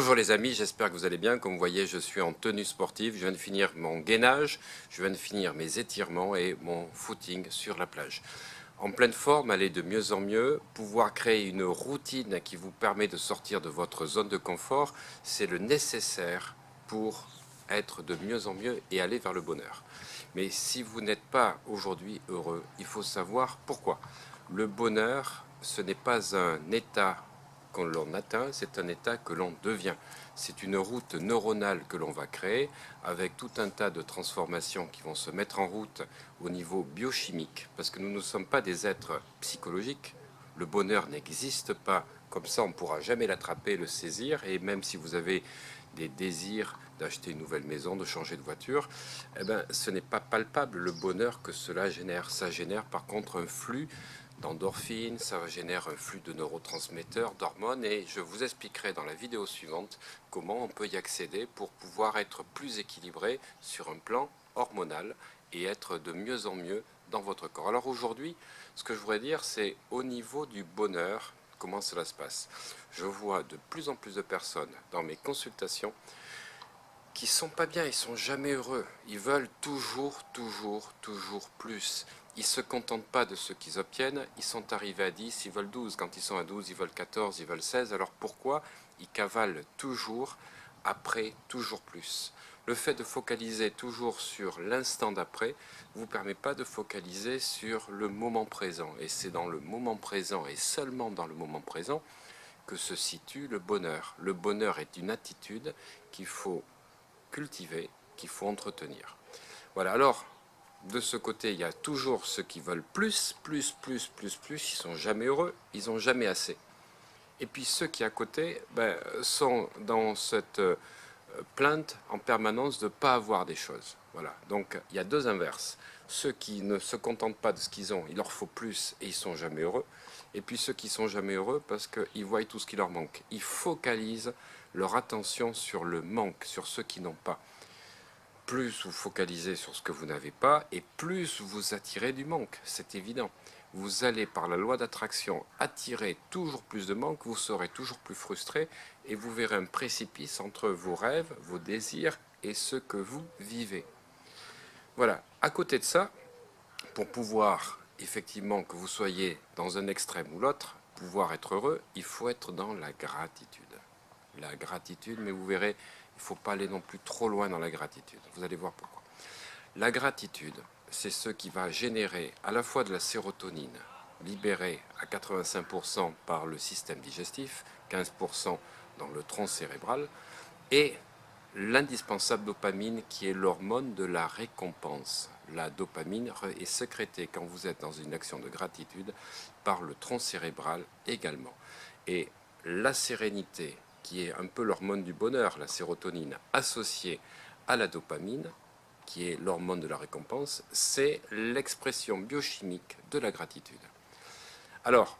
Bonjour les amis, j'espère que vous allez bien. Comme vous voyez, je suis en tenue sportive. Je viens de finir mon gainage, je viens de finir mes étirements et mon footing sur la plage. En pleine forme, aller de mieux en mieux, pouvoir créer une routine qui vous permet de sortir de votre zone de confort, c'est le nécessaire pour être de mieux en mieux et aller vers le bonheur. Mais si vous n'êtes pas aujourd'hui heureux, il faut savoir pourquoi. Le bonheur, ce n'est pas un état qu'on l'on atteint, c'est un état que l'on devient. C'est une route neuronale que l'on va créer avec tout un tas de transformations qui vont se mettre en route au niveau biochimique, parce que nous ne sommes pas des êtres psychologiques. Le bonheur n'existe pas comme ça, on ne pourra jamais l'attraper, le saisir, et même si vous avez des désirs d'acheter une nouvelle maison, de changer de voiture, eh ben, ce n'est pas palpable le bonheur que cela génère. Ça génère par contre un flux d'endorphines, ça génère un flux de neurotransmetteurs, d'hormones, et je vous expliquerai dans la vidéo suivante comment on peut y accéder pour pouvoir être plus équilibré sur un plan hormonal et être de mieux en mieux dans votre corps. Alors aujourd'hui, ce que je voudrais dire, c'est au niveau du bonheur, comment cela se passe. Je vois de plus en plus de personnes dans mes consultations qui sont pas bien, ils sont jamais heureux. Ils veulent toujours plus. Ils se contentent pas de ce qu'ils obtiennent. Ils sont arrivés à 10, ils veulent 12. Quand ils sont à 12, ils veulent 14, ils veulent 16. Alors pourquoi ils cavalent toujours après toujours plus? Le fait de focaliser toujours sur l'instant d'après vous permet pas de focaliser sur le moment présent. Et c'est dans le moment présent et seulement dans le moment présent que se situe le bonheur. Le bonheur est une attitude qu'il faut cultiver, qu'il faut entretenir. Voilà, alors, de ce côté, il y a toujours ceux qui veulent plus, ils sont jamais heureux, ils n'ont jamais assez. Et puis ceux qui, à côté, sont dans cette plainte en permanence de ne pas avoir des choses. Voilà, donc il y a deux inverses. Ceux qui ne se contentent pas de ce qu'ils ont, il leur faut plus et ils sont jamais heureux. Et puis ceux qui sont jamais heureux parce qu'ils voient tout ce qui leur manque. Ils focalisent leur attention sur le manque, sur ceux qui n'ont pas. Plus vous focalisez sur ce que vous n'avez pas, et plus vous attirez du manque, c'est évident. Vous allez, par la loi d'attraction, attirer toujours plus de manque, vous serez toujours plus frustré, et vous verrez un précipice entre vos rêves, vos désirs, et ce que vous vivez. Voilà, à côté de ça, pour pouvoir, effectivement, que vous soyez dans un extrême ou l'autre, pouvoir être heureux, il faut être dans la gratitude. La gratitude, mais vous verrez, il ne faut pas aller non plus trop loin dans la gratitude. Vous allez voir pourquoi. La gratitude, c'est ce qui va générer à la fois de la sérotonine, libérée à 85% par le système digestif, 15% dans le tronc cérébral, et l'indispensable dopamine qui est l'hormone de la récompense. La dopamine est sécrétée quand vous êtes dans une action de gratitude par le tronc cérébral également. Et la sérénité, qui est un peu l'hormone du bonheur, la sérotonine, associée à la dopamine, qui est l'hormone de la récompense, c'est l'expression biochimique de la gratitude. Alors,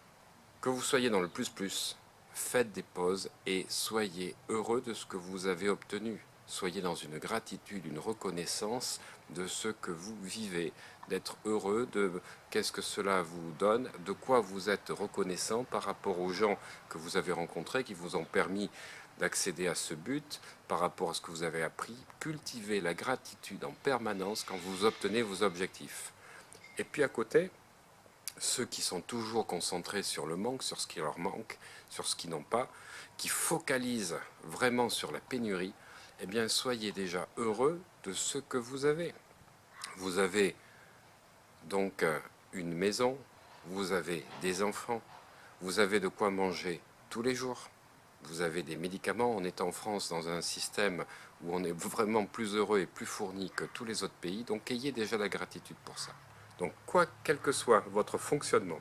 que vous soyez dans le plus, faites des pauses et soyez heureux de ce que vous avez obtenu. Soyez dans une gratitude, une reconnaissance de ce que vous vivez, d'être heureux de qu'est-ce que cela vous donne, de quoi vous êtes reconnaissant par rapport aux gens que vous avez rencontrés, qui vous ont permis d'accéder à ce but, par rapport à ce que vous avez appris. Cultivez la gratitude en permanence quand vous obtenez vos objectifs. Et puis à côté, ceux qui sont toujours concentrés sur le manque, sur ce qui leur manque, sur ce qu'ils n'ont pas, qui focalisent vraiment sur la pénurie, eh bien soyez déjà heureux de ce que vous avez. Vous avez donc une maison, vous avez des enfants, vous avez de quoi manger tous les jours, vous avez des médicaments. On est en France dans un système où on est vraiment plus heureux et plus fourni que tous les autres pays, donc ayez déjà la gratitude pour ça. Donc quel que soit votre fonctionnement,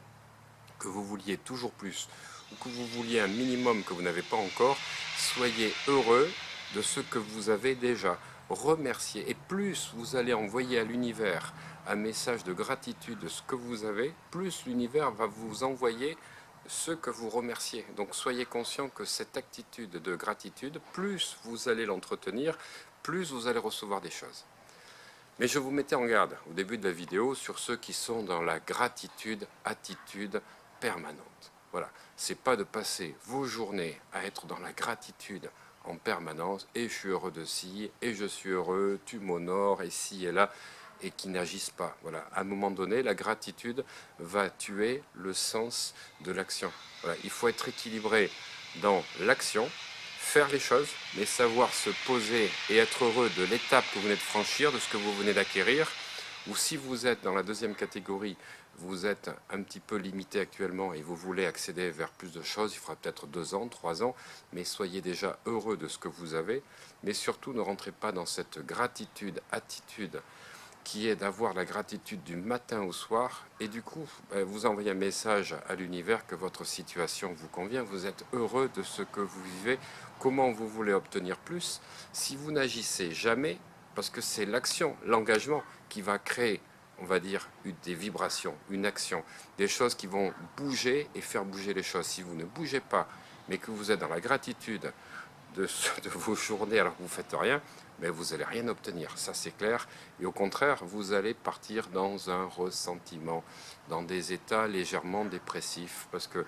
que vous vouliez toujours plus ou que vous vouliez un minimum que vous n'avez pas encore, soyez heureux de ce que vous avez déjà. Remerciez. Et plus vous allez envoyer à l'univers un message de gratitude de ce que vous avez, plus l'univers va vous envoyer ce que vous remerciez. Donc soyez conscient que cette attitude de gratitude, plus vous allez l'entretenir, plus vous allez recevoir des choses. Mais je vous mettais en garde au début de la vidéo sur ceux qui sont dans la gratitude, attitude permanente. Voilà, c'est pas de passer vos journées à être dans la gratitude en permanence, et je suis heureux de ci, et je suis heureux, tu m'honores, et ci et là, et qui n'agissent pas. Voilà. À un moment donné, la gratitude va tuer le sens de l'action. Voilà. Il faut être équilibré dans l'action, faire les choses, mais savoir se poser et être heureux de l'étape que vous venez de franchir, de ce que vous venez d'acquérir. Ou si vous êtes dans la deuxième catégorie, vous êtes un petit peu limité actuellement et vous voulez accéder vers plus de choses, il faudra peut-être 2 ans, 3 ans, mais soyez déjà heureux de ce que vous avez. Mais surtout, ne rentrez pas dans cette gratitude, attitude, qui est d'avoir la gratitude du matin au soir, et du coup, vous envoyez un message à l'univers que votre situation vous convient, vous êtes heureux de ce que vous vivez, comment vous voulez obtenir plus, si vous n'agissez jamais, parce que c'est l'action, l'engagement qui va créer, on va dire, des vibrations, une action, des choses qui vont bouger et faire bouger les choses. Si vous ne bougez pas, mais que vous êtes dans la gratitude de vos journées alors que vous ne faites rien, mais vous n'allez rien obtenir, ça c'est clair. Et au contraire, vous allez partir dans un ressentiment, dans des états légèrement dépressifs, parce que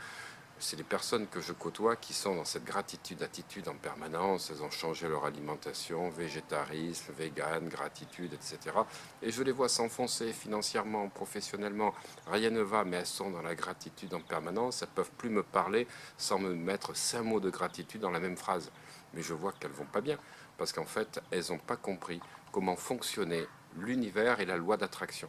c'est les personnes que je côtoie qui sont dans cette gratitude-attitude en permanence. Elles ont changé leur alimentation, végétarisme, vegan, gratitude, etc. Et je les vois s'enfoncer financièrement, professionnellement. Rien ne va, mais elles sont dans la gratitude en permanence. Elles ne peuvent plus me parler sans me mettre 5 mots de gratitude dans la même phrase. Mais je vois qu'elles vont pas bien, parce qu'en fait, elles n'ont pas compris comment fonctionnait l'univers et la loi d'attraction.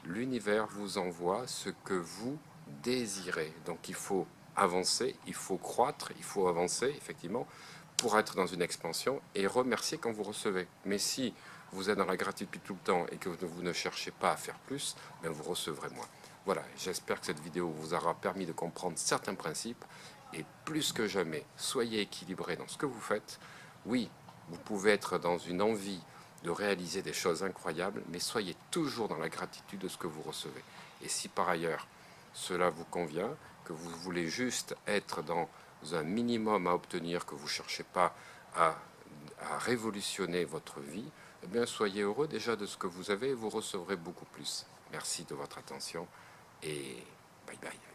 L'univers vous envoie ce que vous désirez. Donc il faut avancer, il faut croître, il faut avancer, effectivement, pour être dans une expansion et remercier quand vous recevez. Mais si vous êtes dans la gratitude tout le temps et que vous ne cherchez pas à faire plus, ben vous recevrez moins. Voilà, j'espère que cette vidéo vous aura permis de comprendre certains principes et plus que jamais, soyez équilibrés dans ce que vous faites. Oui, vous pouvez être dans une envie de réaliser des choses incroyables, mais soyez toujours dans la gratitude de ce que vous recevez. Et si par ailleurs cela vous convient, que vous voulez juste être dans un minimum à obtenir, que vous ne cherchez pas à révolutionner votre vie, eh bien soyez heureux déjà de ce que vous avez et vous recevrez beaucoup plus. Merci de votre attention et bye bye.